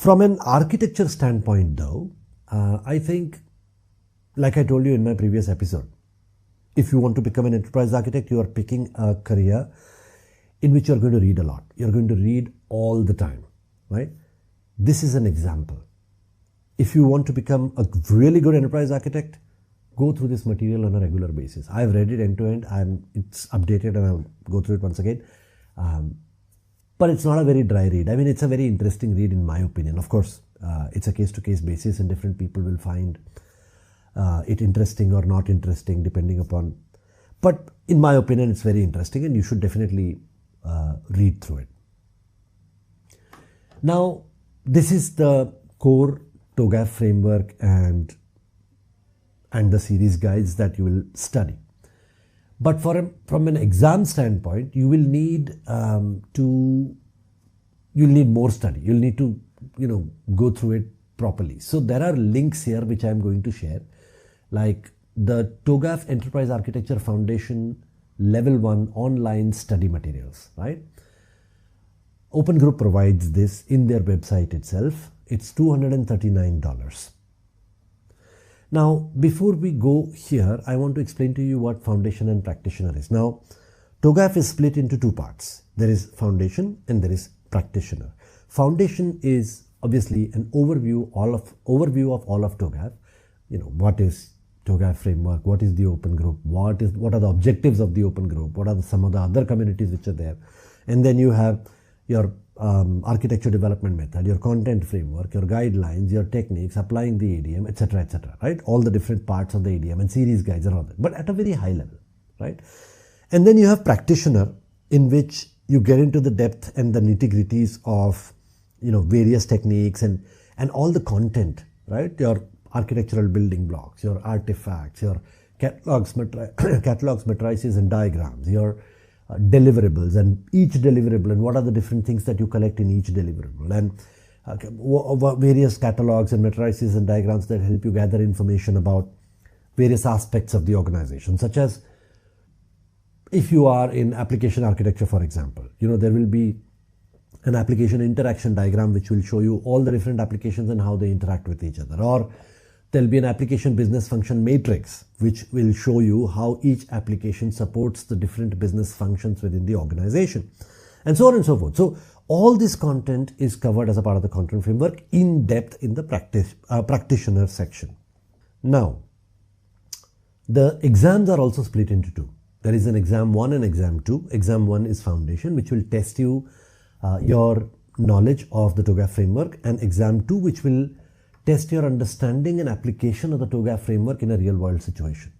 From an architecture standpoint though, I think, like I told you in my previous episode, if you want to become an enterprise architect, you are picking a career in which you are going to read a lot. You're going to read all the time, right? This is an example. If you want to become a really good enterprise architect, go through this material on a regular basis. I've read it end to end. It's updated and I'll go through it once again. But it's not a very dry read. I mean, it's a very interesting read in my opinion. Of course, it's a case-to-case basis and different people will find it interesting or not interesting depending upon. But in my opinion, it's very interesting and you should definitely read through it. Now, this is the core TOGAF framework and the series guides that you will study. But from an exam standpoint, you will need more study. You'll need to go through it properly. So there are links here which I am going to share, like the TOGAF Enterprise Architecture Foundation Level 1 online study materials, right? Open Group provides this in their website itself. It's $239. Now, before we go here, I want to explain to you what Foundation and Practitioner is. Now, TOGAF is split into two parts. There is Foundation and there is Practitioner. Foundation is obviously an overview of all of TOGAF. What is TOGAF framework? What is the Open Group? What are the objectives of the Open Group? What are some of the other communities which are there? And then you have your architecture development method, your content framework, your guidelines, your techniques, applying the ADM, etc., right? All the different parts of the ADM and series guides and all that, but at a very high level, right? And then you have Practitioner, in which you get into the depth and the nitty-gritties of, various techniques and all the content, right? Your architectural building blocks, your artifacts, your catalogs, matrices and diagrams, your deliverables and each deliverable and what are the different things that you collect in each deliverable, and various catalogs and matrices and diagrams that help you gather information about various aspects of the organization, such as if you are in application architecture, for example, there will be an application interaction diagram which will show you all the different applications and how they interact with each other, or there'll be an application business function matrix which will show you how each application supports the different business functions within the organization, and so on and so forth. So all this content is covered as a part of the content framework in depth in the practitioner section. Now, the exams are also split into two. There is an exam 1 and exam 2. Exam 1 is Foundation, which will test you your knowledge of the TOGAF framework, and exam 2, which will test your understanding and application of the TOGAF framework in a real world situation.